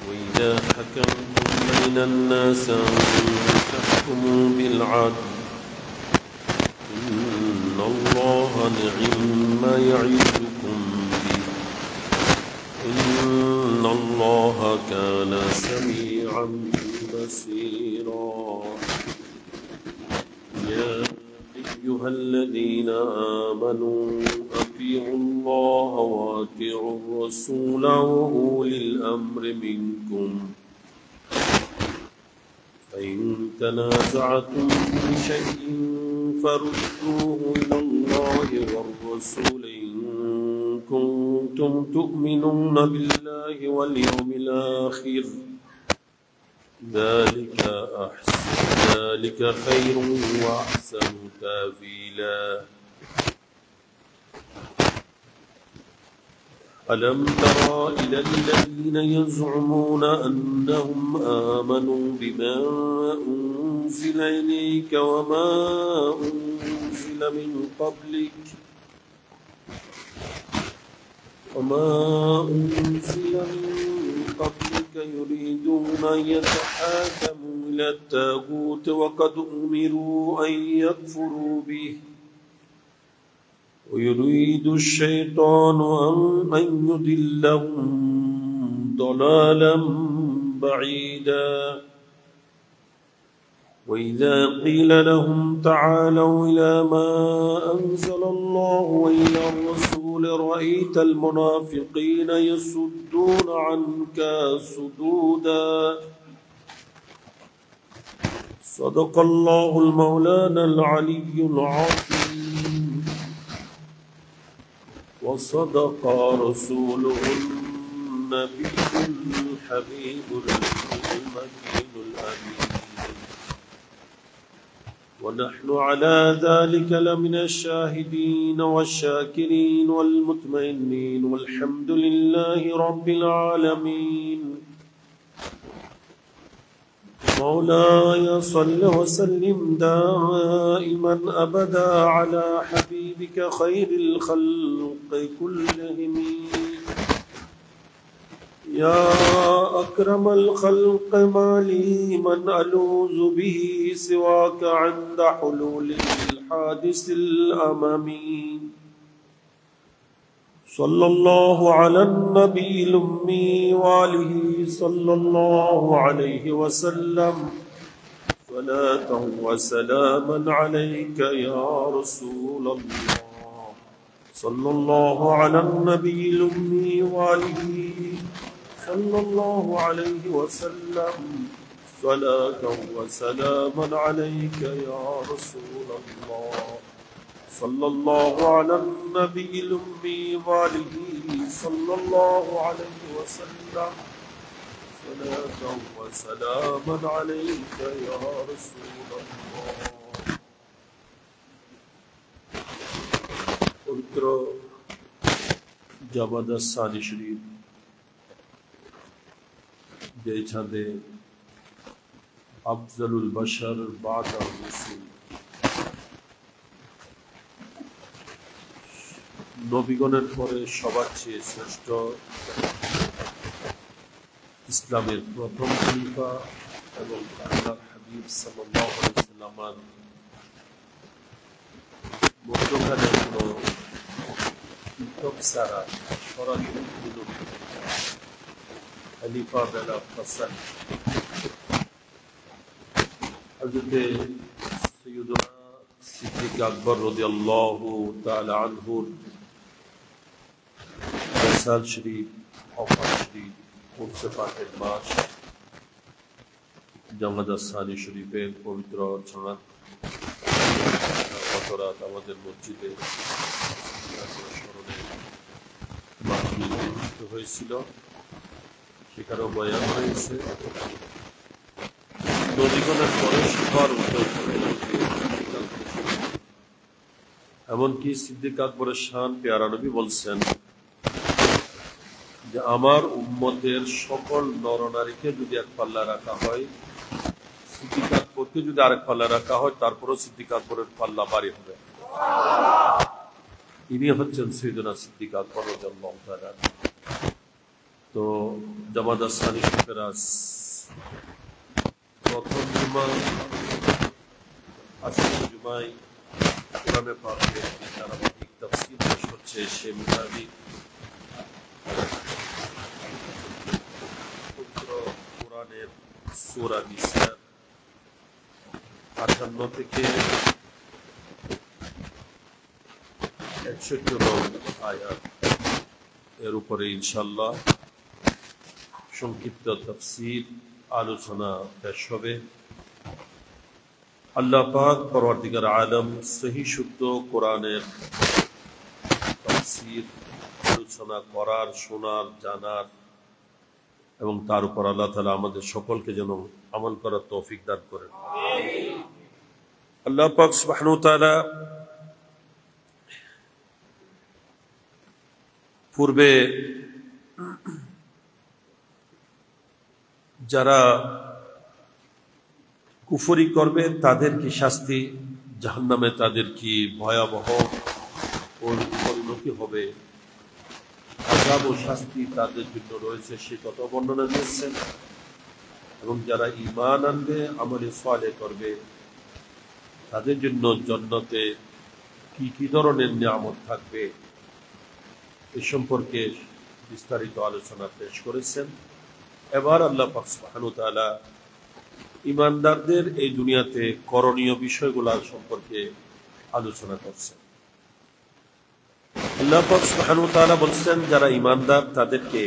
وإذا حكمتم بين الناس أن تحكموا بالعدل إن الله نعم ما يعظكم به إن الله كان سميعا بصيرا يا أيها الذين آمنوا أطيعوا الله وأطيعوا الرسول وأولي الأمر منكم فإن تنازعتم في شيء فردوه إلى الله والرسول إن كنتم تؤمنون بالله واليوم الآخر ذلك خير وأحسن تأويلا ألم تر إلى الذين يزعمون أنهم آمنوا بما أنزل إليك وما أنزل من قبلك يريدون أن يتحاكموا إلى الطاغوت وقد أمروا أن يكفروا به ويريد الشيطان أن يضلهم ضلالا بعيدا وإذا قيل لهم تعالوا إلى ما أنزل الله وإلى الرسول رأيت المنافقين يصدون عنك صدودا صدق الله المولانا العلي العظيم وصدق رسوله النبي الحبيب المكين الأمين ونحن على ذلك لمن الشاهدين والشاكرين والمطمئنين والحمد لله رب العالمين مولاي صل وسلم دائما أبدا على حبيبك خير الخلق كلهم يا أكرم الخلق ما لي من ألوذ به سواك عند حلول الحادث الأمامي صلى الله على النبي الأمي وآله صلى الله عليه وسلم صلاة وسلاما عليك يا رسول الله صلى الله على النبي الأمي وآله صلى الله عليه وسلم صلاة وسلاما عليك يا رسول الله صلى الله على النبي الأمي وآله صلى الله عليه وسلم صلاة وسلاما عليك يا رسول الله পবিত্র জামাদাত সানি শরীফ যে ছাদে আফজালুল বাশার বাদার রাসূল নবীগণের পরে সবার চেয়ে শ্রেষ্ঠ ইসলামের প্রথম খলিফা এবং আল্লাহর হাবিব সাল্লাল্লাহু আলাইহি ওয়াসাল্লামের মধ্যখানে কোনো পৃথক ছাড়া সরাসরি খলিফা বেলা হাসান হযরত সাইয়্যিদুনা সিদ্দিক আকবর রাদিয়াল্লাহু তাআলা আনহুর রসাল শরীফ ওফাত শরীফ উর্সে পাকের মাস জামাদাত সানি শরীফের পবিত্র ছাড়া গতরাত আমাদের মসজিদে স্মরণে মাহফিল অনুষ্ঠিত হয়েছিল সেখানেও বয়ান হয়েছে নবীগণের পরে সবার উত্তর এমনকি সিদ্দিক আকবরের শান পেয়ারা নবী বলছেন যে আমার উম্মতের সকল নরনারীকে যদি এক পাল্লা রাখা হয়, সিদ্দিক আকবরকে যদি আরেক পাল্লা রাখা হয়, তারপরও সিদ্দিক আকবরের পাল্লা ভারী হবে। ইনি হচ্ছেন সৈয়দনা সিদ্দিক আকবর রাদিয়াল্লাহু তাআলা। তো জামাত আসসানি ফেরাজ প্রথম জুমা আজকের জুমায় কোরআনে পাকের ধারাবাহিক তাফসীর পেশ হচ্ছে। সে মোতাবিক কোরআনের সূরা নিসা 58 থেকে 61 নং আয়াত এর উপরে ইনশাআল্লাহ সংক্ষিপ্ত তাফসীর আলোচনা পেশ হবে। আল্লাহ পাক পরওয়ারদিগার আলম সহি শুদ্ধ কোরআনের তাফসীর আলোচনা করার, শোনার, জানার এবং তার উপর আল্লাহ তাআলা আমাদের সকলকে যেন আমল করার তৌফিক দান করেন। আল্লাহ পাক সুবহানাহু ওয়া তাআলা পূর্বে যারা কুফরি করবে তাদের কি শাস্তি, জাহান্নামে তাদের কি ভয়াবহ পরিণতি হবে, আযাব ও শাস্তি তাদের জন্য রয়েছে সে কথা বর্ণনা দিয়েছেন। এবং যারা ঈমান আনবে, আমলে সালেহ করবে, তাদের জন্য জান্নাতে কি কি ধরনের নিয়ামত থাকবে এ সম্পর্কে বিস্তারিত আলোচনা পেশ করেছেন। এবার আল্লাহ পাক সুবহানাহু ওয়া তাআলা ঈমানদারদের এই দুনিয়াতে করণীয় বিষয়গুলোর সম্পর্কে আলোচনা করছেন। আল্লাহ পাক সুবহানাহু ওয়া তাআলা বলছেন, যারা ঈমানদার তাদেরকে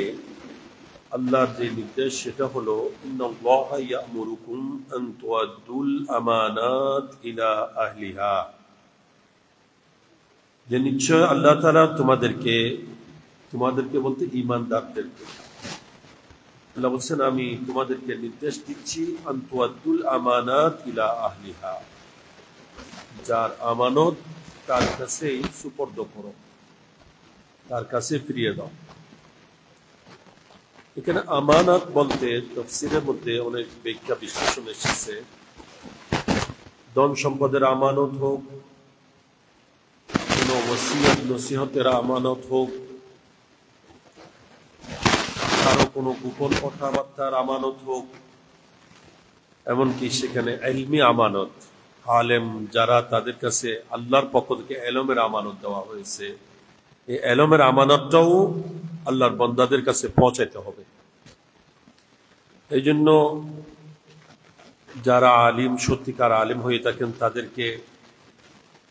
আল্লাহর যে নির্দেশ সেটা হলো ইন্নাল্লাহা ইয়া'মুরুকুম আন তুআদ্দুল আমানাত ইলা আহলিহা, যে নিশ্চয় আল্লাহ তাআলা তোমাদেরকে বলতে ঈমানদারদেরকে আল্লাহ বলছেন, আমি তোমাদেরকে নির্দেশ দিচ্ছি আন তুআদ্দুল আমানাত ইলা আহলিহা, যার আমানত তার কাছেই সুপর্দ করো, তার কাছে ফিরিয়ে দাও। এখানে আমানত বলতে তাফসীরের মধ্যে অনেক ব্যাখ্যা বিশ্লেষণ এসেছে। ধন সম্পদের আমানত হোক, কোন ওসিয়ত নসিহতের আমানত হোক, কারো কোনো গোপন কথাবার্তার আমানত হোক, এমনকি সেখানে ইলমি আমানত, আলেম যারা তাদের কাছে আল্লাহর পক্ষ থেকে ইলমের আমানত দেওয়া হয়েছে, এই ইলমের আমানতটাও আল্লাহর বান্দাদের কাছে পৌঁছাইতে হবে। এই জন্য যারা আলিম, সত্যিকার আলিম হয়ে থাকেন, তাদেরকে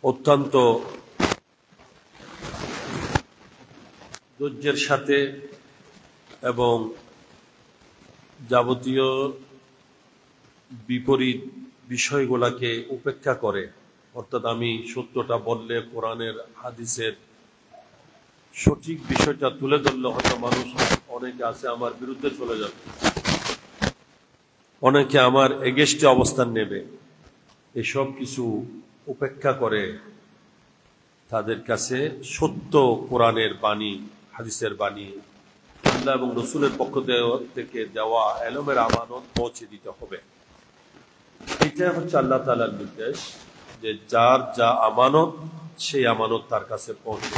অত্যন্ত ধৈর্যের সাথে এবং যাবতীয় বিপরীত বিষয়গুলোকে উপেক্ষা করে, অর্থাৎ আমি সত্যটা বললে কোরআনের হাদিসের সঠিক বিষয়টা তুলে ধরলে হয়তো মানুষ অনেকে আছে আমার বিরুদ্ধে চলে যাবে, অনেকে আমার এগেস্টে অবস্থান নেবে, এসব কিছু উপেক্ষা করে তাদের কাছে সত্য কোরআনের বাণী, হাদিসের বাণী, আল্লাহ এবং রাসূলের পক্ষ থেকে দেওয়া ইলমের আমানত পৌঁছে দিতে হবে। এটা হচ্ছে আল্লাহ তাআলার নির্দেশ, যে যার যা আমানত সেই আমানত তার কাছে পৌঁছে।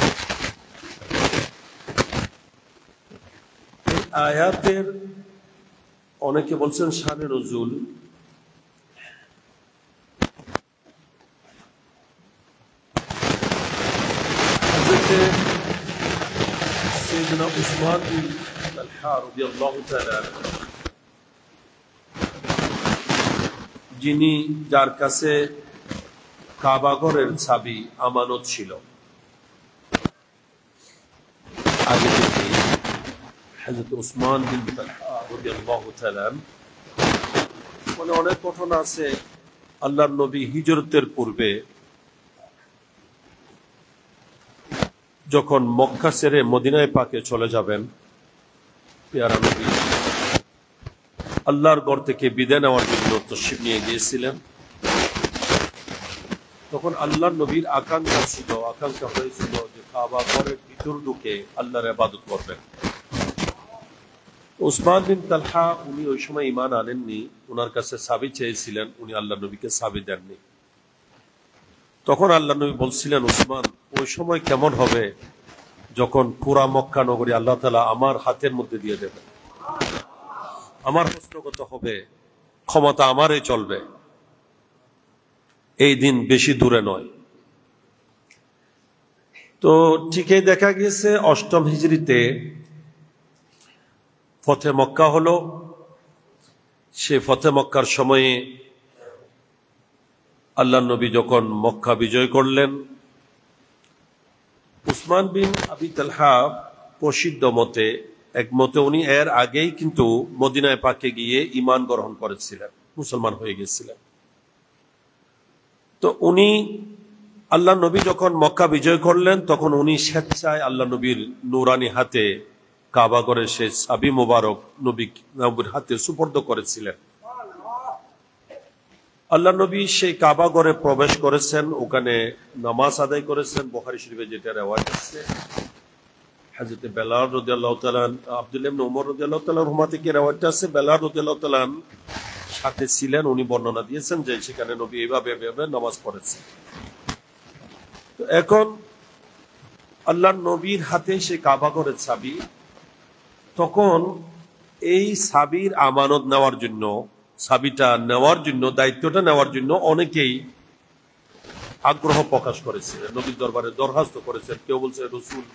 এই আয়াতের অনেকে বলছেন শানে নজুল, হযরতে সাইয়েদনা উসমান বিন তালহা রাদিয়াল্লাহু তাআলা, যিনি যার কাছে কাবা ঘরের চাবি আমানত ছিল আগে থেকে, হযরত উসমান বিন তালহা রাদিয়াল্লাহু তাআলা মানে অনেক ঘটনা আছে। আল্লাহর নবী হিজরতের পূর্বে যখন মক্কা ছেড়ে মদিনায় পাকে চলে যাবেন, পেয়ারা নবী আল্লাহর ঘর থেকে বিদায় নেওয়ার জন্য তশরিফ নিয়ে গিয়েছিলেন। তখন আল্লাহর নবীর আকাঙ্ক্ষা হয়েছিল যে কাবা ঘরের ভিতর ঢুকে আল্লাহর ইবাদত করবেন। উসমান বিন তালহা উনি ওই সময় ঈমান আনেননি, ওনার কাছে চাবি চেয়েছিলেন, উনি আল্লাহর নবীকে চাবি দেননি। তখন আল্লাহ নবী বলছিলেন, উসমান, ওই সময় কেমন হবে যখন পুরা মক্কা নগরী আল্লাহ তাআলা আমার হাতের মধ্যে দিয়ে দেবেন, আমার হস্তগত হবে, ক্ষমতা আমারই চলবে। এই দিন বেশি দূরে নয়। তো ঠিকই দেখা গিয়েছে 8ম হিজরিতে ফতে মক্কা হলো। সে ফতে মক্কার সময়ে আল্লাহ নবী যখন মক্কা বিজয় করলেন, উসমান বিন আবি তালহা প্রসিদ্ধ মতে, একমতে উনি এর আগেই কিন্তু মদিনায় পাকে গিয়ে ঈমান গ্রহণ করেছিলেন, মুসলমান হয়ে গেছিলেন। তো উনি আল্লাহ নবী যখন মক্কা বিজয় করলেন, তখন উনি স্বেচ্ছায় আল্লাহ নবীর নুরানি হাতে কাবা ঘরে সে চাবি মোবারক নবীর হাতে সুপর্দ করেছিলেন। আল্লাহ নবী সেই কাবা ঘরে প্রবেশ করেছেন, ওখানে নামাজ আদায় করেছেন। বুখারী শরীফে যেটা রিওয়ায়াত আছে, হযরত বেলাল রাদিয়াল্লাহু তাআলা, আব্দুল্লাহ ইবনে উমর রাদিয়াল্লাহু তাআলা হুমা থেকে রিওয়ায়াত আছে, বেলাল রাদিয়াল্লাহু তাআলা সাথে ছিলেন। উনি বর্ণনা দিয়েছেন যে সেখানে নবী এইভাবে নামাজ পড়েছেন। তো এখন আল্লাহ নবীর হাতে সে কাবা ঘরের চাবি, তখন এই চাবির আমানত নেওয়ার জন্য, চাবিটা নেওয়ার জন্য, দায়িত্বটা নেওয়ার জন্য অনেকেই আগ্রহ প্রকাশ করেছিলেন, নবীর দরবারে দরখাস্ত করেছেন। কেউ বলছে, রাসূল,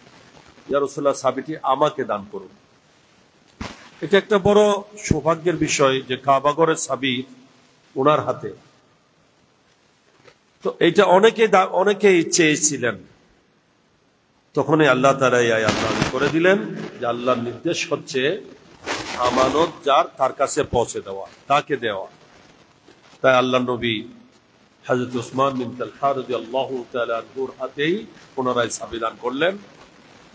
ইয়া রাসূলুল্লাহ, চাবিটি আমাকে দান করুন। এটা একটা বড় সৌভাগ্যের বিষয় যে কাবা ঘরের চাবি ওনার হাতে। তো এটা অনেকেই চেয়েছিলেন। তখনই আল্লাহ তাআলা এই আয়াত নাযিল করে দিলেন যে আল্লাহর নির্দেশ হচ্ছে আমানত যার, তার কাছে পৌঁছে দেওয়া, তাকে দেওয়া। তাই আল্লাহ নবী হযরত উসমান বিন তালহা রাদিয়াল্লাহু তাআলা আনহুর হাতেই পুনরায় চাবি দান করলেন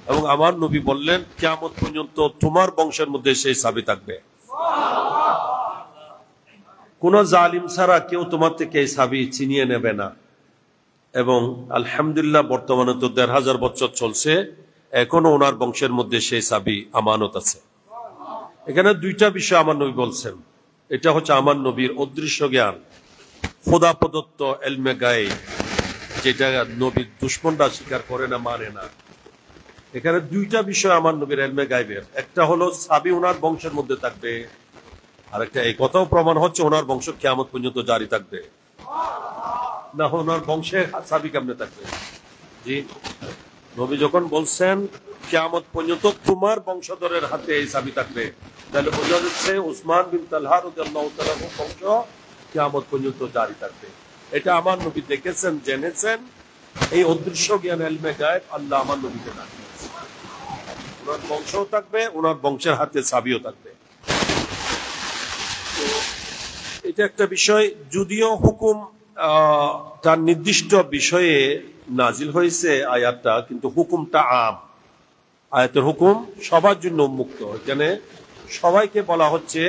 এবং আমার নবী বললেন, কিয়ামত পর্যন্ত তোমার বংশের মধ্যে সেই চাবি থাকবে। কোন জালিম ছাড়া কেউ তোমার থেকে এই চাবি ছিনিয়ে নেবে না। এবং আলহামদুলিল্লাহ বর্তমানে তো ১৫০০ বছর চলছে, এখনো ওনার বংশের মধ্যে সেই চাবি আমানত আছে। এখানে দুইটা বিষয় আমার নবী বলছেন। এটা হচ্ছে আমার নবীর অদৃশ্য জ্ঞান, খোদা প্রদত্ত এলমে গায়েব, যেটা নবীর দুশমনরা স্বীকার করে না, মানে না। এখানে দুইটা বিষয় আমার নবীর এলমে গায়েবের। একটা হলো চাবি ওনার বংশের মধ্যে থাকবে, আর একটা এই কথাও প্রমাণ হচ্ছে ওনার বংশ কিয়ামত পর্যন্ত জারি থাকবে। না ওনার বংশে চাবি কেমনে থাকবে? জি, নবী যখন বলছেন কিয়ামত পর্যন্ত তোমার বংশধরের হাতে এই চাবি থাকবে, তাহলে বোঝা যাচ্ছে উসমান বিন তালহা রাদিয়াল্লাহু তাআলা বংশ কিয়ামত পর্যন্ত জারি থাকবে। এটা আমার নবী দেখেছেন, জেনেছেন। এই অদৃশ্য জ্ঞান ইলমে গায়েব আল্লাহ আমার নবীকে দান করেছেন। ওনার বংশও থাকবে, ওনার বংশের হাতে চাবিও থাকবে। এটা একটা বিষয়। যদিও হুকুম তার নির্দিষ্ট বিষয়ে নাজিল হয়েছে আয়াতটা, কিন্তু হুকুমটা আম। আয়াতের হুকুম সবার জন্য উন্মুক্ত। এখানে সবাইকে বলা হচ্ছে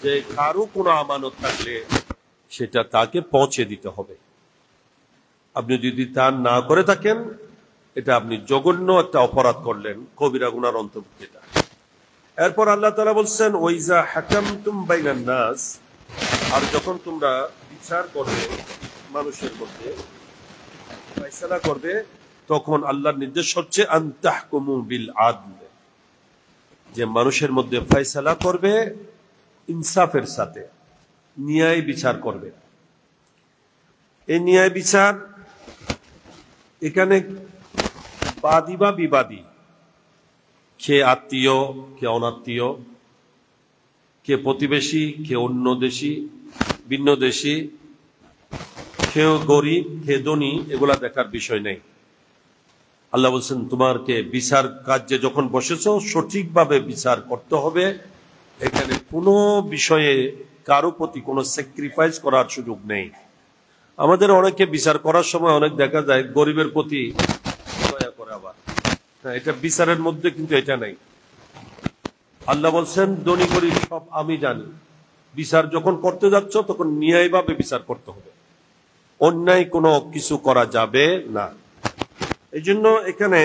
যে কারো কোনো আমানত থাকলে সেটা তাকে পৌঁছে দিতে হবে। আপনি যদি তা না করে থাকেন, এটা আপনি জঘন্য একটা অপরাধ করলেন, কবিরা গুনার অন্তর্ভুক্ত এটা। এরপর আল্লাহ তাআলা বলছেন, ওয়াইজা হাকামতুম বাইনান নাস, আর যখন তোমরা বিচার করবে মানুষের মধ্যে, ফয়সালা করবে, তখন আল্লাহর নির্দেশ হচ্ছে আন তাহকুমু বিল আদল, যে মানুষের মধ্যে ফয়সালা করবে ইনসাফের সাথে, ন্যায় বিচার করবে। এই ন্যায় বিচার এখানে বাদী বা বিবাদী, কে আত্মীয়, কে অনাত্মীয়, কে প্রতিবেশী, কে অন্য দেশি, ভিন্ন দেশি, কেউ গরিব, কে ধনী, এগুলা দেখার বিষয় নেই। আল্লাহ বলছেন, তোমাকে বিচার কার্যে যখন বসেছ সঠিকভাবে বিচার করতে হবে। এখানে কোনো বিষয়ে কারো প্রতি কোনো স্যাক্রিফাইস করার সুযোগ নেই। আমাদের অনেকে বিচার করার সময় অনেক দেখা যায় গরিবের প্রতি দয়া করে, আবার এটা বিচারের মধ্যে কিন্তু এটা নেই। আল্লাহ বলছেন, ধনী গরিব সব আমি জানি। বিচার যখন করতে যাচ্ছ তখন ন্যায়ভাবে বিচার করতে হবে, অন্যায় কোনো কিছু করা যাবে না। এই জন্য এখানে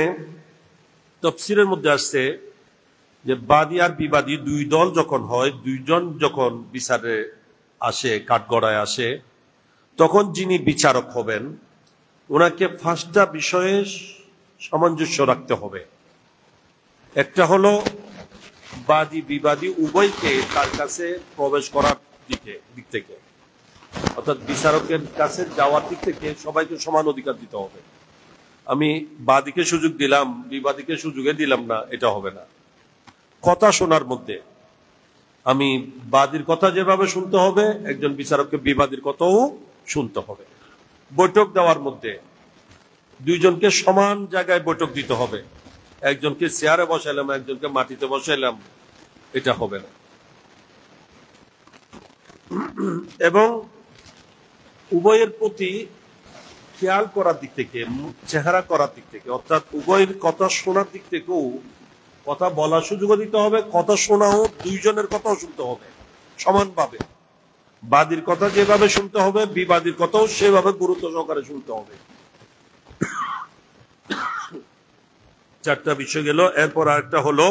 তাফসীরের মধ্যে আসছে যে বাদী আর বিবাদী দুই দল যখন হয়, দুইজন যখন বিচারে আসে, কাঠগড়ায় আসে, তখন যিনি বিচারক হবেন ওনাকে 5টা বিষয়ে সামঞ্জস্য রাখতে হবে। একটা হলো বাদী বিবাদী উভয়কে তার কাছে প্রবেশ করার দিক থেকে, অর্থাৎ বিচারকের কাছে যাওয়ার দিক থেকে সবাইকে সমান অধিকার দিতে হবে। আমি বাদীকে সুযোগ দিলাম, বিবাদীকে সুযোগে দিলাম না, এটা হবে না। কথা শোনার মধ্যে আমি বাদীর কথা যেভাবে শুনতে হবে, একজন বিচারককে বিবাদীর কথাও শুনতে হবে। বৈঠক দেওয়ার মধ্যে দুইজনকে সমান জায়গায় বৈঠক দিতে হবে। একজনকে চেয়ারে বসাইলাম, একজনকে মাটিতে বসাইলাম, এটা হবে না। এবং উভয়ের প্রতি খেয়াল করার দিক থেকে, চেহারা করার দিক থেকে, অর্থাৎ উভয়ের কথা শোনার দিক থেকেও কথা বলার সুযোগও দিতে হবে, কথা শোনাও দুইজনের কথাও শুনতে হবে সমানভাবে। বাদীর কথা যেভাবে শুনতে হবে, বিবাদীর কথাও সেভাবে গুরুত্ব সহকারে শুনতে হবে। 4টা বিষয় গেল। এরপর আরেকটা হলো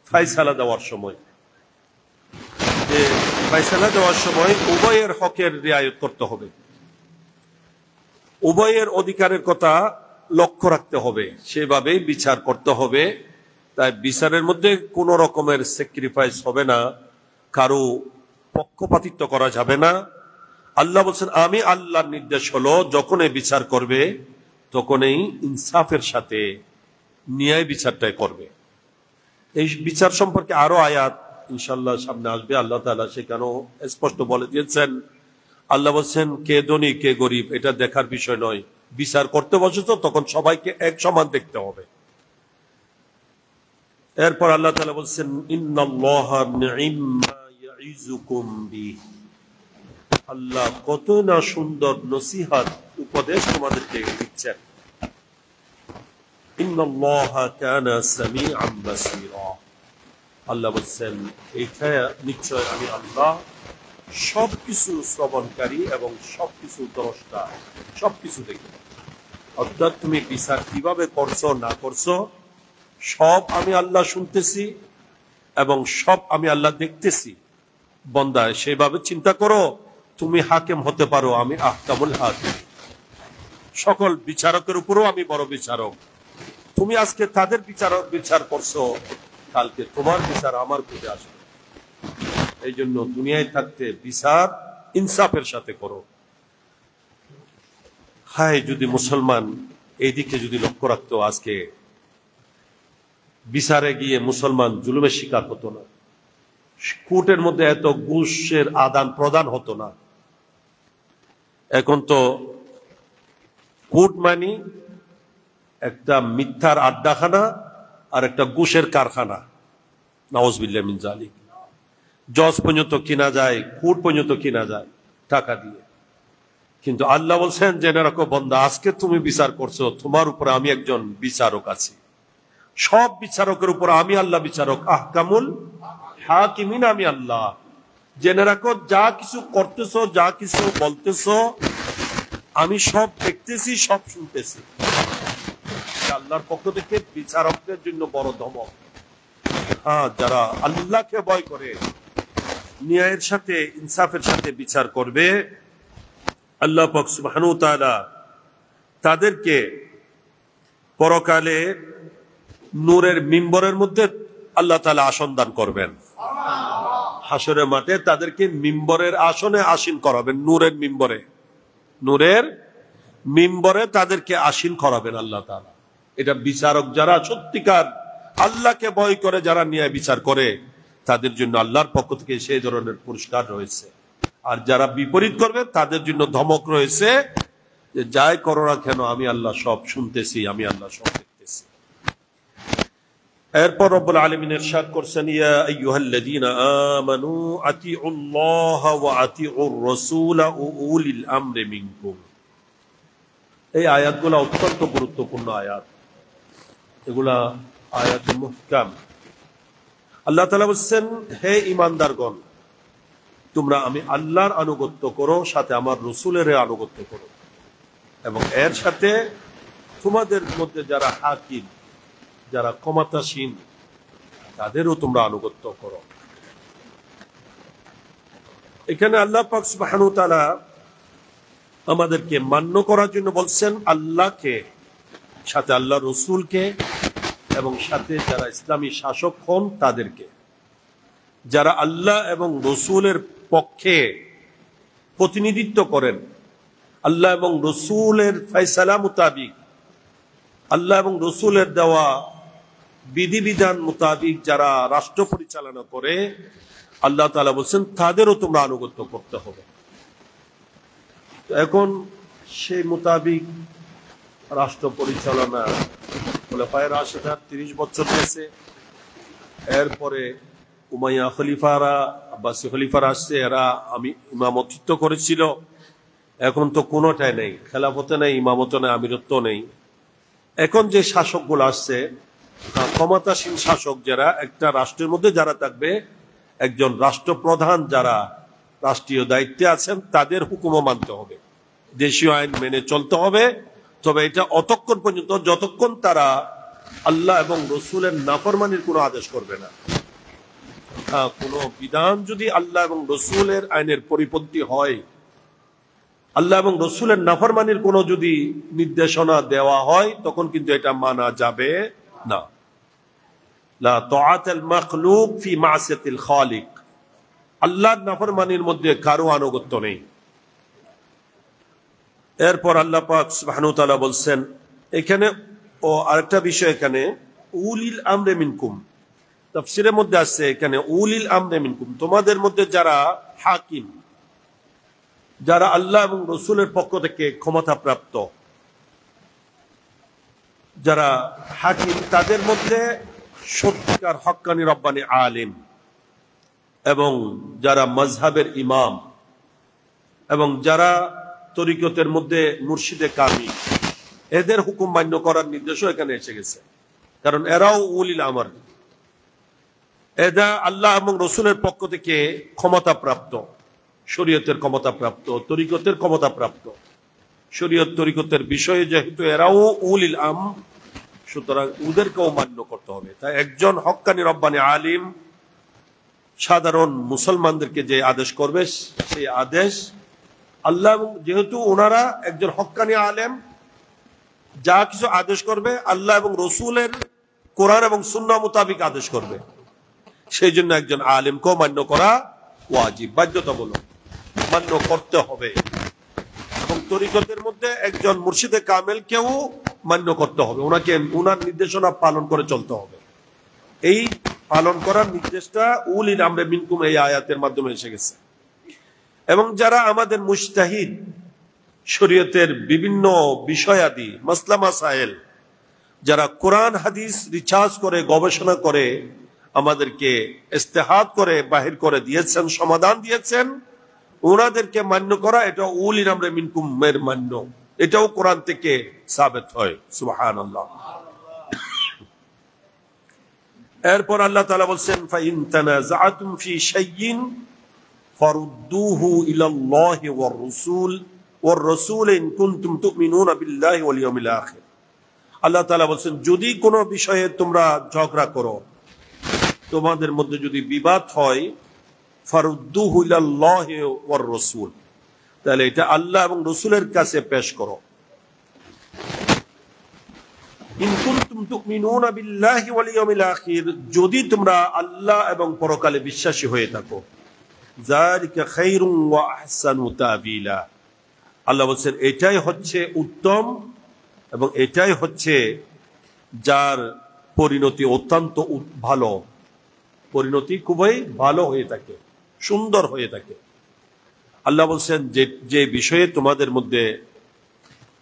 ফায়সালা দেওয়ার সময়, যে ফায়সালা দেওয়ার সময় উভয়ের হকের রিয়ায়ত করতে হবে, উভয়ের অধিকারের কথা লক্ষ্য রাখতে হবে, সেভাবেই বিচার করতে হবে। তাই বিচারের মধ্যে কোন রকমের স্যাক্রিফাইস হবে না, কারো পক্ষপাতিত্ব করা যাবে না। আল্লাহ বলছেন, আমি আল্লাহর নির্দেশ হলো যখনই বিচার করবে তখনই ইনসাফের সাথে ন্যায় বিচারটাই করবে। এই বিচার সম্পর্কে আরো আয়াত ইনশাআল্লাহ সামনে আসবে। আল্লাহ তাআলা সেখানেও স্পষ্ট বলে দিয়েছেন। আল্লাহ বলছেন, কে ধনী কে গরিব এটা দেখার বিষয় নয়, বিচার করতে বসেছো তখন সবাইকে এক সমান দেখতে হবে। এরপর আল্লাহ তাআলা বলছেন, ইন্নাল্লাহা নি'ম্মা ইয়াইযুকুম বিহি, আল্লাহ কত না সুন্দর নসিহত উপদেশ তোমাদেরকে দিচ্ছেন। ইন্নাল্লাহা কানা সামিআন বাসীরা, আল্লাহ বলছেন এটা নিশ্চয় আমি আল্লাহ সবকিছু শ্রবণকারী এবং সবকিছু দ্রষ্টা, সবকিছু দেখি। অর্থাৎ তুমি বিচার কিভাবে করছো না করছো সব আমি আল্লাহ শুনতেছি এবং সব আমি আল্লাহ দেখতেছি। বন্দা সেভাবে চিন্তা করো, তুমি হাকিম হতে পারো, আমি আহকামুল হাকিম। সকল বিচারকের উপরও আমি বড় বিচারক। তুমি আজকে তাদের বিচার করছো, কালকে তোমার বিচার আমার কাছে আসবে। এই জন্য দুনিয়ায় থাকতে বিচার ইনসাফের সাথে করো। হায় যদি মুসলমান এইদিকে যদি লক্ষ্য রাখতো, আজকে বিচারে গিয়ে মুসলমান জুলুমের শিকার হতো না, কোর্টের মধ্যে এত ঘুষের আদান প্রদান হতো না। এখন তো কোর্ট মানি একটা মিথ্যার আড্ডাখানা আর একটা ঘুষের কারখানা। নাউজুবিল্লাহ মিন যালিক। জজ পর্যন্ত কিনা যায়, কোর্ট পর্যন্ত কিনা যায় টাকা দিয়ে। কিন্তু আল্লাহ বলছেন, জেনে রাখো বন্দা, আজকে তুমি বিচার করছো, তোমার উপরে আমি একজন বিচারক আছি। সব বিচারকের উপর আমি আল্লাহ বিচারক, আহকামুল হাকিমিন আমি আল্লাহ। জেনে রাখো, যা কিছু করতেছো, যা কিছু বলতেছো, আমি সব দেখতেছি, সব শুনতেছি। আল্লাহর পক্ষ থেকে বিচারকদের জন্য বড় ধমক। হ্যাঁ, যারা আল্লাহকে ভয় করে ন্যায়ের সাথে ইনসাফের সাথে বিচার করবে, আল্লাহ পাক সুবহানাহু ওয়া তাআলা তাদেরকে পরকালে নূরের মিম্বরের মধ্যে আল্লাহ তাআলা আসন দান করবেন। হাসরের মাঠে তাদেরকে মিম্বরের আসনে আসীন করাবেন, নূরের মিম্বরে, নূরের মিম্বরে তাদেরকে আসীন করাবেন আল্লাহ তাআলা। এটা বিচারক যারা সত্যিকার আল্লাহকে ভয় করে, যারা ন্যায় বিচার করে, তাদের জন্য আল্লাহর পক্ষ থেকে সেই ধরনের পুরস্কার রয়েছে। আর যারা বিপরীত করবে তাদের জন্য ধমক রয়েছে, যে যাই করো না কেন আমি আল্লাহ সব শুনতেছি, আমি আল্লাহ সব দেখতেছি। এরপর রব্বুল আলামিন ইরশাদ করছেন, ইয়া আইয়ুহাল্লাযীনা আমানু আতিউল্লাহ ওয়া আতিউর রাসূল ওয়া উলিল আমরি মিনকুম। এই আয়াতগুলো অত্যন্ত গুরুত্বপূর্ণ আয়াত, এগুলা আয়াত মুহকাম। আল্লাহ তাআলা বলছেন, হে ঈমানদারগণ, তোমরা আমি আল্লাহর আনুগত্য করো, সাথে আমার রাসূলের আনুগত্য করো, এবং এর সাথে তোমাদের মধ্যে যারা হাকিম, যারা ক্ষমতাসীন, তাদেরও তোমরা আনুগত্য করো। এখানে আল্লাহ পাক সুবহানাহু ওয়া তাআলা আমাদেরকে মান্য করার জন্য বলছেন আল্লাহকে, সাথে আল্লাহ রসুলকে, এবং সাথে যারা ইসলামী শাসক হন তাদেরকে। যারা আল্লাহ এবং রসুলের পক্ষে প্রতিনিধিত্ব করেন, আল্লাহ এবং রসুলের ফয়সালা মোতাবিক, আল্লাহ এবং রসুলের দেওয়া বিধিবিধান মোতাবিক যারা রাষ্ট্র পরিচালনা করে, আল্লাহ তাআলা বলছেন তাদেরও তোমরা আনুগত্য করতে হবে। এখন সেই মোতাবিক রাষ্ট্র পরিচালনা খোলাফায়ে রাশিদার 30 বছর গেছে। এরপরে উমাইয়া খলিফারা, আব্বাসী খলিফারা আসছে, এরা আমি ইমামতিত্ব করেছিল। এখন তো কোনোটাই নেই, খেলাফতে নেই, ইমামত নেই, আমিরত্ব নেই। এখন যে শাসকগুলো আসছে, ক্ষমতাসীন শাসক যারা, একটা রাষ্ট্রের মধ্যে যারা থাকবে, একজন রাষ্ট্রপ্রধান যারা রাষ্ট্রীয় দায়িত্বে আছেন তাদের হুকুমও মানতে হবে, দেশীয় আইন মেনে চলতে হবে। তবে এটা অতক্ষণ পর্যন্ত যতক্ষণ তারা আল্লাহ এবং রসুলের নাফরমানির কোনো আদেশ করবে না। কোনো বিধান যদি আল্লাহ এবং রসুলের আইনের পরিপন্থী হয়, আল্লাহ এবং রসুলের নাফরমানির কোনো যদি নির্দেশনা দেওয়া হয়, তখন কিন্তু এটা মানা যাবে না। লা তাআতাল মাখলুক ফি মাসিয়াতিল খালিক, আল্লাহর নাফরমানির মধ্যে কারো আনুগত্য নেই। এরপর আল্লাহ পাক সুবহানাহু ওয়া তাআলা বলছেন এখানে, ও আরেকটা বিষয় এখানে, উলিল আমরে মিনকুম, তাফসীরের মধ্যে আছে এখানে উলিল আমরে মিনকুম, তোমাদের মধ্যে যারা হাকিম, যারা আল্লাহ এবং রসুলের পক্ষ থেকে ক্ষমতা প্রাপ্ত, যারা হাকিম, তাদের মধ্যে সত্যিকার হক্কানি রব্বানি আলিম, এবং যারা মাজহাবের ইমাম, এবং যারা তরিকতের মধ্যে মুর্শিদে কামি, এদের হুকুম মান্য করার নির্দেশও এখানে এসে গেছে। কারণ এরাও উলিল আমর, এরা আল্লাহ এবং রসুলের পক্ষ থেকে ক্ষমতা প্রাপ্ত, শরীয়তের ক্ষমতা প্রাপ্ত, তরিকতের ক্ষমতা প্রাপ্ত। শরীয়ত তরিকতের বিষয়ে যেহেতু এরাও উলিল আমর, সুতরাং ওদেরকেও মান্য করতে হবে। তাই একজন হক্কানি রব্বানি আলিম সাধারণ মুসলমানদেরকে যে আদেশ করবে, সেই আদেশ আল্লাহ, যেহেতু ওনারা একজন হক্কানি আলেম, যা কিছু আদেশ করবে আল্লাহ এবং রসুলের কোরআন এবং সুন্নাহ মোতাবিক আদেশ করবে, সেই জন্য একজন আলেমকেও মান্য করা ওয়াজিব, বাধ্যতামূলক, মান্য করতে হবে। এবং তরিকতের মধ্যে একজন মুর্শিদে কামেলকেও মান্য করতে হবে, ওনাকে ওনার নির্দেশনা পালন করে চলতে হবে। এই পালন করার নির্দেশটা উলিল আমরে মিনকুম এই আয়াতের মাধ্যমে এসে গেছে। এবং যারা আমাদের মুজতাহিদ, শরীয়তের বিভিন্ন বিষয়াদি মাসলা মাসাইল, যারা কোরআন হাদিস রিসার্চ করে, গবেষণা করে, আমাদেরকে ইস্তেহাদ করে বাহির করে দিয়েছেন, সমাধান দিয়েছেন, ওনাদেরকে মান্য করা, এটা উলিল আমরে মিনকুম এর মান্য, এটাও কোরআন থেকে সাবিত হয়। সুবহানাল্লাহ। এরপর আল্লাহ তাআলা বলছেন ফাইন তানাযাআতুম ফি শাইইন ফারুদ্দুহু ইলাল্লাহি ওয়ার রাসূল ইন কুনতুম তুমিনুনা বিল্লাহি ওয়াল ইয়াউমিল আখির। আল্লাহ তাআলা বলছেন যদি কোনো বিষয়ে তোমরা ঝগড়া করো, তোমাদের মধ্যে যদি বিবাদ হয়, ফারুদ্দুহু ইলাল্লাহি ওয়ার রাসূল, তাহলে এটা আল্লাহ এবং রাসূলের কাছে পেশ করো। ইন কুনতুম তুমিনুনা বিল্লাহি ওয়াল ইয়াউমিল আখির, যদি তোমরা আল্লাহ এবং পরকালে বিশ্বাসী হয়ে থাকো। যালিকা খায়রুন ওয়া আহসানু তাবিলা, আল্লাহ বলেন এটাই হচ্ছে উত্তম এবং এটাই হচ্ছে যার পরিণতি অত্যন্ত ভালো, পরিণতি খুবই ভালো হয়ে থাকে, সুন্দর হয়ে থাকে। আল্লাহ বলছেন যে বিষয়ে তোমাদের মধ্যে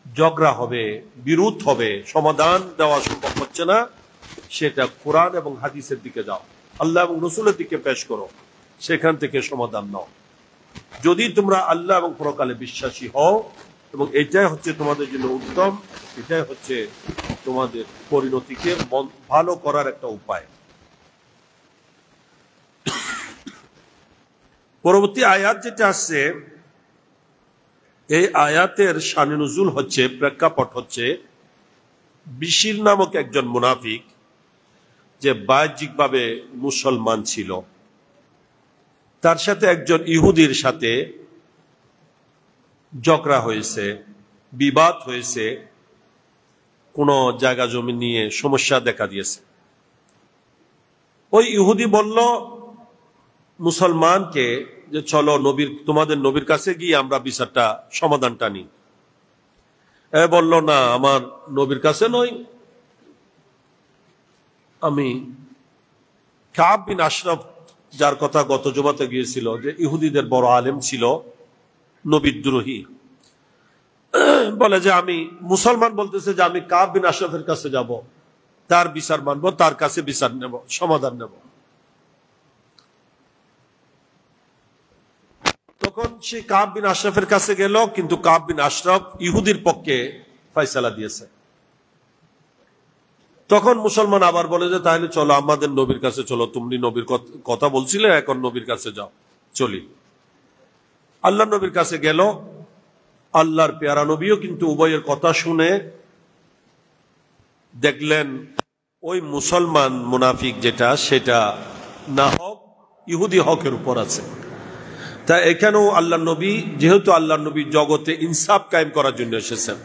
ঝগড়া হবে, বিরোধ হবে, সমাধান দেওয়া সম্ভব হচ্ছে না, সেটা কোরআন এবং হাদিসের দিকে যাও, আল্লাহ এবং রসুলের দিকে পেশ করো, সেখান থেকে সমাধান নাও। যদি তোমরা আল্লাহ এবং পরকালে বিশ্বাসী হও, এবং এটাই হচ্ছে তোমাদের জন্য উত্তম, এটাই হচ্ছে তোমাদের পরিণতিকে ভালো করার একটা উপায়। পরবর্তী আয়াত যেটা আসছে, এই আয়াতের শানে নুজুল হচ্ছে, প্রেক্ষাপট হচ্ছে, বিশির নামক একজন মুনাফিক, যে বাহ্যিকভাবে মুসলমান ছিল, তার সাথে একজন ইহুদির সাথে ঝগড়া হয়েছে, বিবাদ হয়েছে, কোনো জায়গা জমি নিয়ে সমস্যা দেখা দিয়েছে। ওই ইহুদি বলল মুসলমানকে যে চলো তোমাদের নবীর কাছে গিয়ে আমরা বিচারটা সমাধানটা নিই। বলল না, আমার নবীর কাছে নয়, আমি কাব বিন আশরাফ, যার কথা গত জুমাতে গিয়েছিল যে ইহুদিদের বড় আলেম ছিল, নবীদ্রোহী, বলে যে আমি মুসলমান বলতেছে যে আমি কাব বিন আশরাফের কাছে যাব, তার বিচার মানবো, তার কাছে বিচার নেব, সমাধান নেব। তখন সে কাব বিন আশরাফের কাছে গেল, কিন্তু কাব বিন আশরাফ ইহুদির পক্ষে ফয়সালা দিয়েছে। তখন মুসলমান আবার বলে যে তাহলে চলো আমাদের নবীর কাছে চলো, তুমি নবীর কথা বলছিলে, এখন নবীর কাছে যাও, চলি। আল্লাহ নবীর কাছে গেল। আল্লাহর পেয়ারা নবীও কিন্তু উভয়ের কথা শুনে দেখলেন ওই মুসলমান মুনাফিক যেটা, সেটা না হক ইহুদি হকের উপর আছে। তা এখানেও আল্লাহ নবী, যেহেতু আল্লাহ নবী জগতে ইনসাফ কায়েম করার জন্য এসেছেন,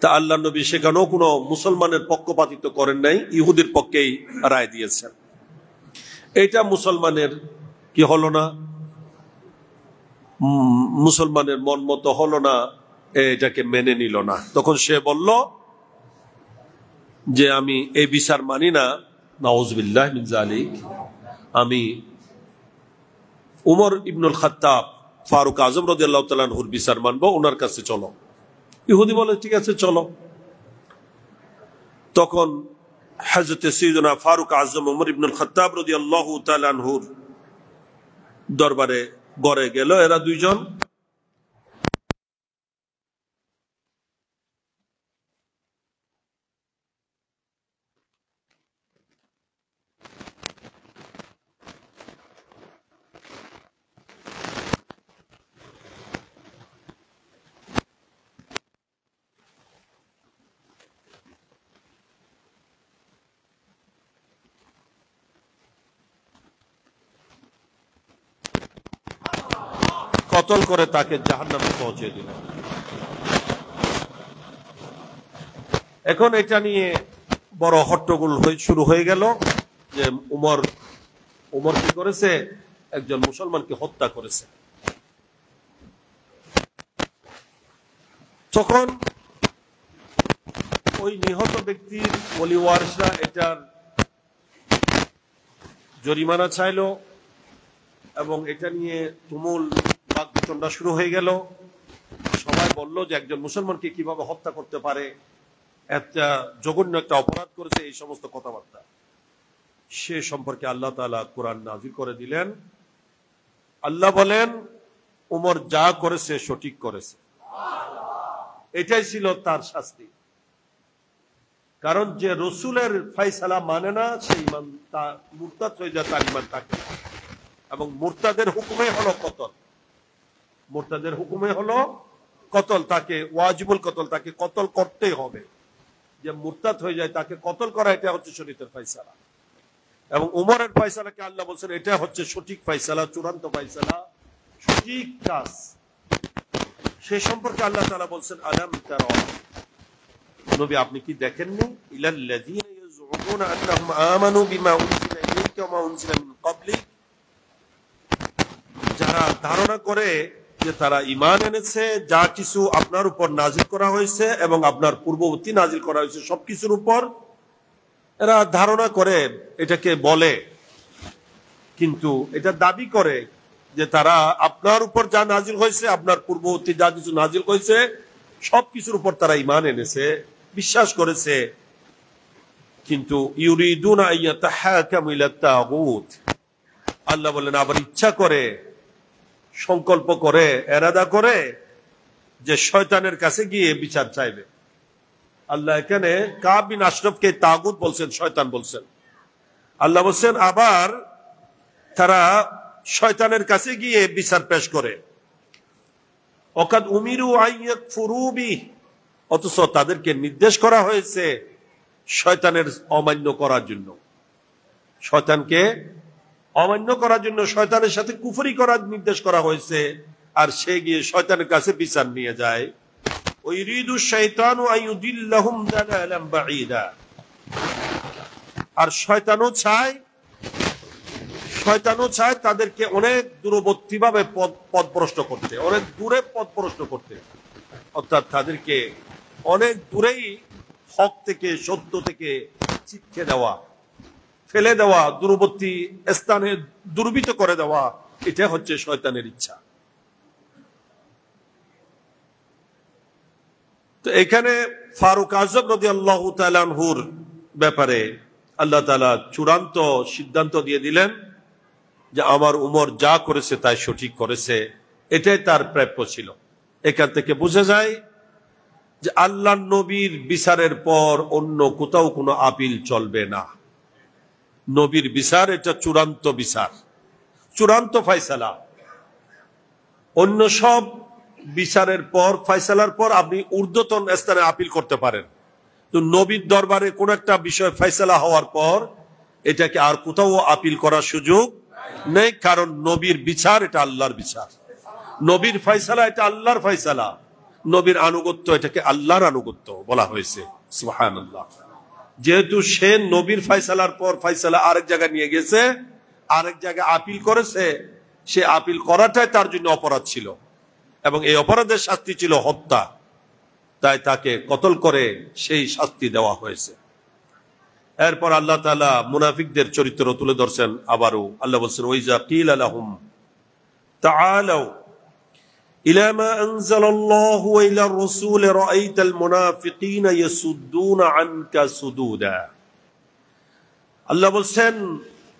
তা আল্লাহ নবী সেখানেও কোনো মুসলমানের পক্ষপাতিত্ব করেন নাই, ইহুদির পক্ষেই রায় দিয়েছেন। এটা মুসলমানের কি হলো না, মুসলমানের মন মতো হলো না, এটাকে মেনে নিল না। তখন সে বলল যে আমি এই বিচার মানি না, নাউজুবিল্লাহ মিন যালিক, আমি উমর ইবনুল খাত্তাব ফারুক আজম রাদিয়াল্লাহু তাআলা আনহুর বিচার মানবো, ওনার কাছে চলো। ইহুদি বলে ঠিক আছে চলো। তখন হযরত সাইয়্যিদুনা ফারুক আজম উমর ইবনুল খাত্তাব রাদিয়াল্লাহু তাআলা আনহুর দরবারে গড়ে গেল এরা দুইজন। কতল করে তাকে জাহান্নামে পৌঁছে দিল। এখন এটা নিয়ে বড় হট্টগোল শুরু হয়ে গেল যে উমর কি করেছে, একজন মুসলমানকে হত্যা করেছে। তখন ওই নিহত ব্যক্তির ওলি ওয়ারিসরা এটার জরিমানা চাইল এবং এটা নিয়ে তুমুল বাকবিতণ্ডা শুরু হয়ে গেল। সবাই বলল যে একজন মুসলমানকে কিভাবে হত্যা করতে পারে, একটা জঘন্য একটা অপরাধ করেছে, এই সমস্ত কথাবার্তা। সে সম্পর্কে আল্লাহ তাআলা কোরআন নাযিল করে দিলেন। আল্লাহ বলেন উমর যা করেছে সঠিক করেছে, এটাই ছিল তার শাস্তি। কারণ যে রসুলের ফয়সালা মানে না, সে ঈমান মুরতাদ হয়ে যায়, তার ঈমান থাকে। এবং মুরতাদের হুকুমে হলো কতল, মুরতাদের হুকুমে হলো কতল, তাকে ওয়াজিবুল কতল, তাকে কতল করতেই হবে। যে মুরতাদ হয়ে যায় তাকে কতল করা, এটা হচ্ছে শরীয়তের ফয়সালা। এবং উমরের ফয়সালাকে আল্লাহ বলছেন এটা হচ্ছে সঠিক ফয়সালা, চূড়ান্ত ফয়সালা, সঠিক কাজ। সে সম্পর্কে আল্লাহ তাআলা বলছেন আলাম তারা, নবী আপনি কি দেখেননি, ইলাল্লাযীনা ইয়াজউমুনা আন্নাহুম আমানু বিমা উনজিলা ইলাইকা ওয়া মা উনজিলা মিন ক্বাবলিক, যারা ধারণা করে যে তারা ঈমান এনেছে যা কিছু আপনার উপর নাজিল করা হয়েছে এবং আপনার পূর্ববর্তী নাজিল করা হয়েছে সবকিছুর উপর, এরা ধারণা করে, এটাকে বলে, কিন্তু এটা দাবি করে যে তারা আপনার উপর যা নাজিল হয়েছে, আপনার পূর্ববর্তী যা কিছু নাজিল হয়েছে সবকিছুর উপর তারা ঈমান এনেছে, বিশ্বাস করেছে। কিন্তু ইউরিদুনা আইয়াতাহাকামু ইলাত তাগুত, আল্লাহ বলেন আবার ইচ্ছা করে, সংকল্প করে, এরাদা করে যে শয়তানের কাছে গিয়ে বিচার চাইবে। আল্লাহ এখানে কাব বিন আশরাফকে তাগুত বলছেন, শয়তান বলছেন। আল্লাহ বলছেন আবার তারা শয়তানের কাছে গিয়ে বিচার পেশ করে। ওয়াকাদ উমিরু আইয়াকফুরু বিহি, অথচ তাদেরকে নির্দেশ করা হয়েছে শয়তানের অমান্য করার জন্য, শয়তানকে অমান্য করার জন্য, শয়তানের সাথে কুফরি করার নির্দেশ করা হয়েছে। আর সে গিয়ে শয়তানের কাছে বিচার নিয়ে যায়। ওয়াইরিদু শাইতানু আইয়ুদিল্লাহুম দালালাম বাঈদা, আর শয়তানও চায় তাদেরকে অনেক দূরবর্তী ভাবে পথভ্রষ্ট করতে, অনেক দূরে পথভ্রষ্ট করতে, অর্থাৎ তাদেরকে অনেক দূরেই হক থেকে, সত্য থেকে ছিটকে দেওয়া, ফেলে দেওয়া, দূরবর্তী স্থানে দুর্বৃত করে দেওয়া, এটা হচ্ছে শয়তানের ইচ্ছা। তো এখানে ফারুক আজম রাদিয়াল্লাহু তাআলা আনহুর ব্যাপারে আল্লাহ তাআলা চূড়ান্ত সিদ্ধান্ত দিয়ে দিলেন যে আমার উমর যা করেছে তাই সঠিক করেছে, এটাই তার প্রাপ্য ছিল। এখান থেকে বোঝা যায় যে আল্লাহর নবীর বিচারের পর অন্য কোথাও কোনো আপিল চলবে না। নবীর বিচার এটা চূড়ান্ত বিচার, চূড়ান্ত ফয়সালা। অন্য সব বিচারের পর, ফয়সালার পর আপনি ঊর্ধ্বতন স্থানে আপিল করতে পারেন, তো নবীর দরবারে কোন একটা বিষয় ফয়সালা হওয়ার পর এটাকে আর কোথাও আপিল করার সুযোগ নেই, কারণ নবীর বিচার এটা আল্লাহর বিচার, নবীর ফয়সালা এটা আল্লাহর ফয়সালা, নবীর আনুগত্য এটাকে আল্লাহর আনুগত্য বলা হয়েছে। সুবহানাল্লাহ। যেহেতু সে নবীর ফয়সালার পর ফয়সালা আরেক জায়গায় নিয়ে গেছে, আরেক জায়গায় আপিল করেছে, সে আপিল করাটাই তার জন্য অপরাধ ছিল, এবং এই অপরাধের শাস্তি ছিল হত্যা, তাই তাকে কতল করে সেই শাস্তি দেওয়া হয়েছে। এরপর আল্লাহ তাআলা মুনাফিকদের চরিত্র তুলে ধরছেন আবারও। আল্লাহ বলছেন, ওয়াইজা কিলা লাহুম তাআলাউ ইলা মা আনজালাল্লাহু ওয়া ইলার রাসূল রাআইতাল মুনাফিকিনা ইয়াসুদ্দুনা আনকা সুদুদা। আল্লাহ বলছেন,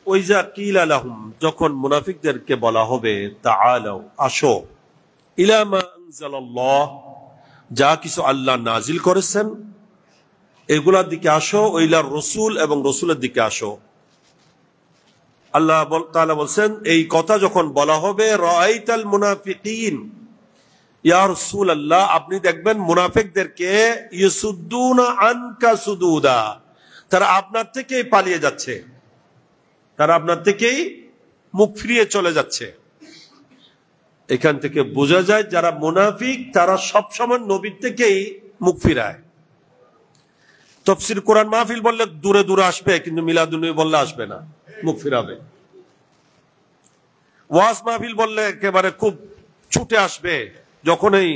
ওয়াইজা কিলা লাহুম, যখন মুনাফিকদেরকে বলা হবে তাআলাউ, আসো, ইলা মা আনজালাল্লাহ, যা কিছু আল্লাহ নাজিল করেছেন এগুলার দিকে আসো, ওইলার রসুল এবং রসুলের দিকে আসো। আল্লাহ তাআলা বলছেন, এই কথা যখন বলা হবে, রাআইতাল মুনাফিকিন, ইয়া রাসূলুল্লাহ, আপনি দেখবেন মুনাফিকদেরকে ইয়াসুদ্দুনা আনকা সুদুদা, তারা আপনার থেকেই পালিয়ে যাচ্ছে, তারা আপনার থেকেই মুখ ফিরিয়ে চলে যাচ্ছে। এখান থেকে বোঝা যায় যারা মুনাফিক তারা সবসময় নবীর থেকেই মুখ ফিরায়। তাফসীর কোরআন মাহফিল বললে দূরে দূরে আসবে, কিন্তু মিলাদুন নবী বললে আসবে না, মুখ ফিরাবে। ওয়াজ মাহফিল বললে একেবারে খুব ছুটে আসবে, যখনই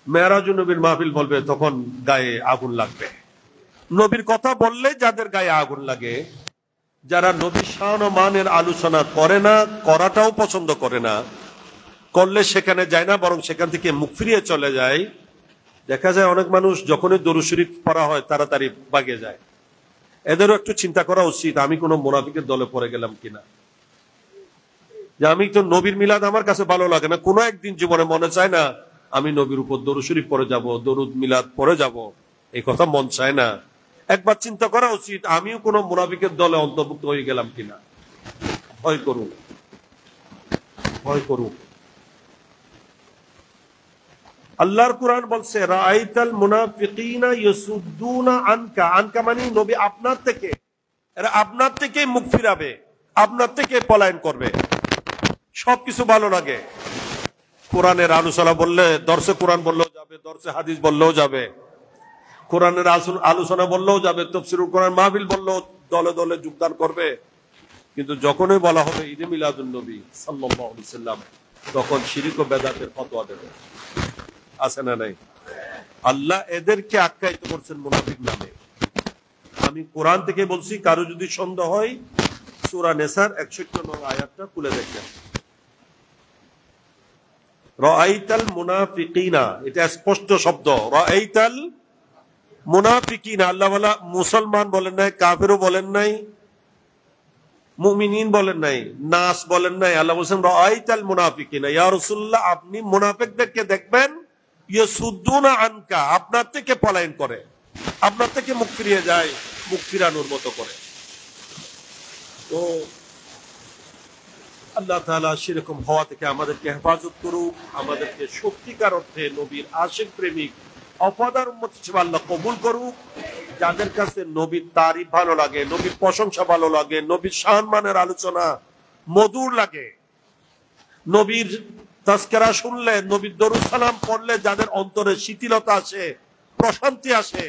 মেরাজুন নবীর মাহফিল বলবে তখন গায়ে আগুন লাগবে। নবীর কথা বললে যাদের গায়ে আগুন লাগে, যারা নবীর শান ও মানের আলোচনা করে না, করাটাও পছন্দ করে না, করলে সেখানে যায় না, বরং সেখান থেকে মুখ ফিরিয়ে চলে যায়। দেখা যায় অনেক মানুষ যখনই দরুদ শরীফ পড়া হয় তাড়াতাড়ি ভাগে যায়। এদেরও একটু চিন্তা করা উচিত, আমি কোন মুনাফিকের দলে পড়ে গেলাম কিনা, যে আমি তো নবীর মিলাদ আমার কাছে ভালো লাগে না, কোনো একদিন জীবনে মনে চায় না আমি নবীর উপর দরুদ শরীফ পড়ে যাব, দরুদ মিলাদ পড়ে যাব, এই কথা মন চায় না। একবার চিন্তা করা উচিত, আমিও কোন মুনাফিকের দলে অন্তর্ভুক্ত হয়ে গেলাম কিনা। ভয় করুন, ভয় করুন। আল্লাহর কুরআন বলছে, রাআইতাল মুনাফিকিনা ইয়াসুদ্দুনা আনকা, আনকা মানে নবী আপনার থেকে, এরা আপনার থেকে মুখ ফিরাবে, আপনার থেকে পলায়ন করবে। সবকিছু ভালো লাগে, কোরআনের আলোচনা বললে, দর্শে কোরআন বললেও যাবে, দর্শে হাদিস বললেও যাবে, কোরআনের আলোচনা বললেও যাবে, তাফসীরুল কোরআন মাহফিল বললেও দলে দলে যোগদান করবে। কিন্তু যখনই বলা হবে ঈদে মিলাদুন নবী সাল্লাল্লাহু আলাইহি ওয়াসাল্লাম, তখন শিরক ও বেদাতের ফতোয়া দেবে। আছে না নাই? আল্লাহ এদেরকে আখ্যায়িত করছেন মুনাফিক নামে। আমি কোরআন থেকে বলছি, কারো যদি সন্দেহ হয় সূরা নিসার 61 নং আয়াতটা খুলে দেখেন। রাআইতাল মুনাফিকিনা, এটা স্পষ্ট শব্দ, রাআইতাল মুনাফিকিনা। আল্লাহ ওয়ালা মুসলমান বলেন নাই, কাফেরও বলেন নাই, মুমিনিন বলেন নাই, নাস বলেন নাই। আল্লাহ বলেন রাআইতাল মুনাফিকিনা, ইয়া রাসূলুল্লাহ আপনি মুনাফিকদেরকে দেখবেন, ইয়াসুদ্দুনা আনকা, আপনার থেকে পলায়ন করে, আপনার থেকে মুখ ফিরিয়ে যায়, মুখ ফিরানোর মতো করে। তো আল্লাহ তাআলা সেরকম হওয়া থেকে আমাদেরকে হেফাজত করুক, আমাদেরকে সত্যিকার অর্থে নবীর আশিক প্রেমিক অফাদার উম্মত হিসেবে আল্লাহ কবুল করুক। যাদের কাছে নবীর তারিফ ভালো লাগে, নবীর প্রশংসা ভালো লাগে, নবীর সম্মানের আলোচনা মধুর লাগে, নবীর তাজকিরা শুনলে, নবীর দরুদ সালাম পড়লে যাদের অন্তরে শিথিলতা আসে, প্রশান্তি আসে,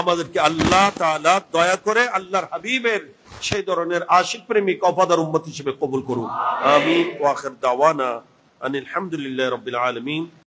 আমাদেরকে আল্লাহ তাআলা দয়া করে আল্লাহর হাবিবের সেই ধরনের আশিক প্রেমিক ওয়াফাদার উম্মত হিসেবে কবুল করুন। আমিন ওয়া আখির দাওয়ানা আনিল হামদুলিল্লাহি রাব্বিল আলামিন।